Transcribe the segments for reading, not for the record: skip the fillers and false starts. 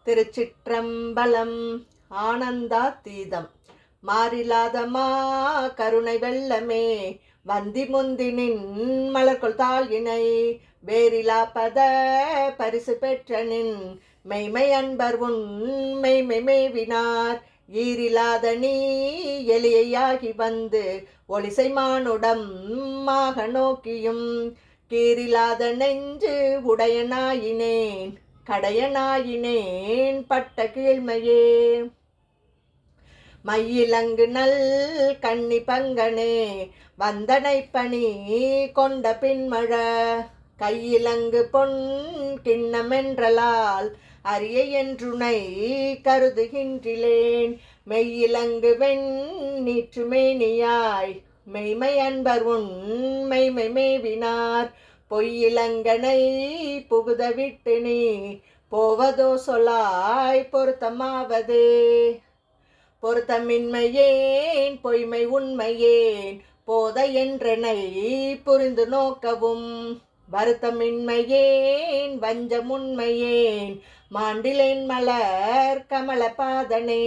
திருச்சிற்றம்பலம். ஆனந்தாத்தீதம். மாறிலாதமா கருணை வெள்ளமே வந்தி முந்தினின் மலர்கொள் தாளினை வேறிலா பத பரிசு பெற்றனின் மெய்மை அன்பர் உன் மெய்மை மேவினார் ஈரிலாத நீ எளியாகி வந்து ஒளிசை மானுடம் மாக நோக்கியும் கீரிலாத நெஞ்சு உடையனாயினேன் கடையனாயினேன் பட்ட கீழ்மையே மையிலங்கு நல் கண்ணி பங்கனே வந்தனை பணி கொண்ட பின்மழ கையிலங்கு பொன் கிண்ணமென்றலால் அரிய என்றுனை கருதுகின்றிலேன் மெய்யிலங்கு வெண் நீற்றுமேனியாய் மெய்மை அன்பர் உன் மெய்மை மேவினார் பொய்யிலங்கனை புகுத விட்டு நீ போவதோ சொலாய் பொருத்தமாவதே பொருத்தமின்மையேன் பொய்மை உண்மையேன் போத என்றனை புரிந்து நோக்கவும் வருத்தமின்மையேன் வஞ்சமுண்மையேன் மாண்டிலேன் மலர் கமல பாதனே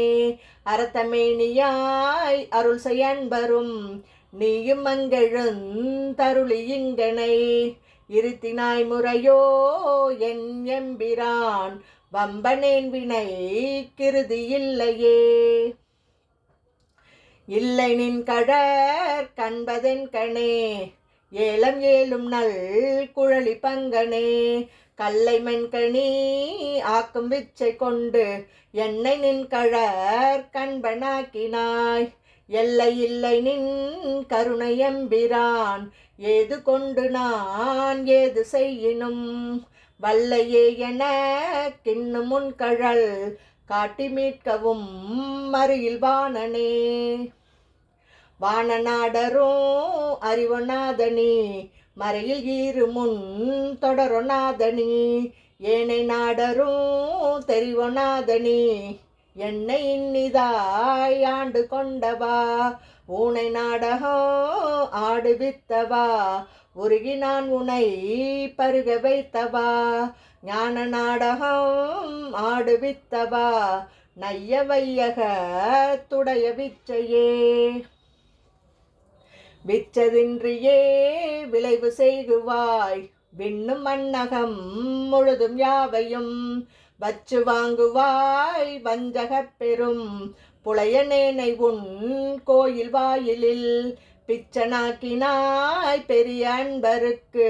அரத்தமேனியாய் அருள் செய்யன்பரும் நீயும் மங்கெழுந்தருளி இங்கனை இருத்தினாய் முறையோ என் எம்பிரான் வம்பனேன் வினை கிருதி இல்லையே இல்லை நின் கழற் கண்பதென் கணே ஏலம் ஏலும் நல் குழலி பங்கனே கல்லை மென்கணி ஆக்கும் விச்சை கொண்டு என்னை நின் கழற் கண்பனாக்கினாய் எல்லை இல்லை நின் கருணை எம்பிரான் ஏது கொண்டு நான் ஏது செய்யினும் வல்லையே என கிண்ணு முன்கழல் காட்டி மீட்கவும் மறியில் வாணனே வாணநாடரும் அறிவொநாதனி மறையில் ஈறு முன் தொடரொநாதனி ஏனை நாடரும் தெரிவொநாதனி என்னை இன்னிதாய் ஆண்டு கொண்டவா ஊனை நாடகம் ஆடுவித்தவா உருகி நான் உனை பருக வைத்தவா ஞான நாடகம் ஆடுவித்தவா நைய வையக துடைய விச்சையே விச்சதின்றியே விளைவு செய்குவாய் விண்ணும் மண்ணகம் முழுதும் யாவையும் வச்சு வாங்குவாய் வஞ்சகப் பெரும் புலையனேனை உன் கோயில் வாயிலில் பிச்சனாக்கினாய் பெரிய அன்பருக்கு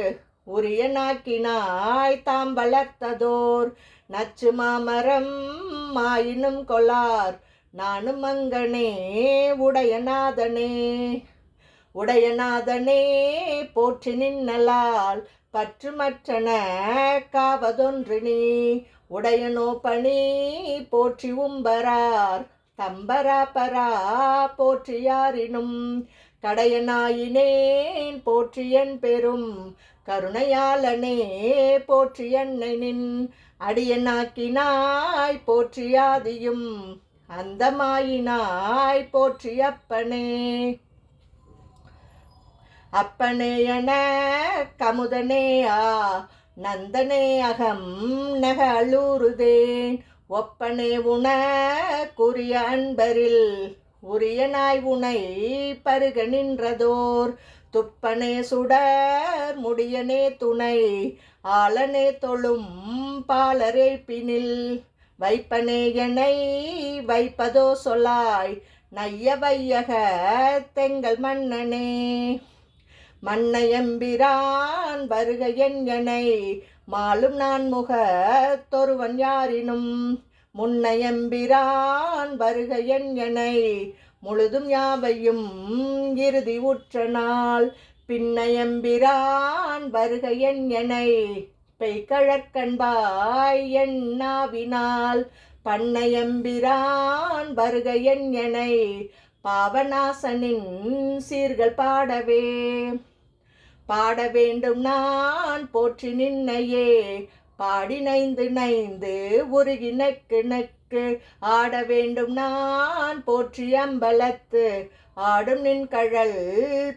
உரிய நாக்கினாய் தாம் வளர்த்ததோர் நச்சு மாமரம் மாயினும் கொளார் நானும் அங்கனே உடையநாதனே உடையநாதனே போற்றி நின்னலால் பற்றுமற்றன காவதொன்று நீ உடையனோ பணி போற்றி உம்பரார் தம்பரா பரா போற்றியாரினும் கடையனாயினேன் போற்றியன் பெரும் கருணையாளனே போற்றி என்னை நின் அடியனாக்கினாய் போற்றியாதியும் அந்தமாயினாய் போற்றி அப்பனே அப்பனே என கமுதனேயா நந்தனே அகம் நக அலூறுதேன் ஒப்பனே உன குறிய அன்பரில் உரியனாய் உனை பருக நின்றதோர் துப்பனே சுடர் முடியனே துணை ஆளனே தொழும் பாலரே பினில் வைப்பனே எனை வைப்பதோ சொலாய் நைய வையக தெங்கள் மன்னனே மன்னையம்பிரான் வருக என்யனை மாலும் நான் முக தொருவன் யாரினும் முன்னையம்பிரான் வருக என்யனை முழுதும் யாவையும் இறுதி உற்ற நாள் பின்னையம்பிரான் வருக என்யனை பெய்கழற்கண்பாய் என் நாவினால் பண்ணையம்பிரான் வருக என்யனை பாவநாசனின் சீர்கள் பாடவே பாட வேண்டும் நான் போற்றி நின்னையே பாடி நைந்து நைந்து உருகி நெக்கு நெக்கு ஆட வேண்டும் நான் போற்றி அம்பலத்து ஆடும் நின் கழல்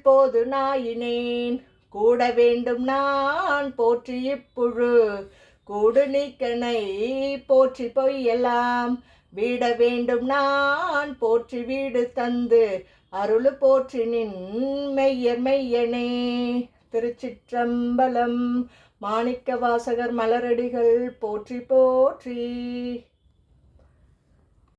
போது நாயினேன் கூட வேண்டும் நான் போற்றி இப்புழு கூடு நீக்கனை போற்றி பொய்யெல்லாம் வீட வேண்டும் நான் போற்றி வீடு தந்து அருளு போற்றி நின் மெய்யர் மெய்யனே. திருச்சிற்றம்பலம். மாணிக்க வாசகர் மலரடிகள் போற்றி போற்றி.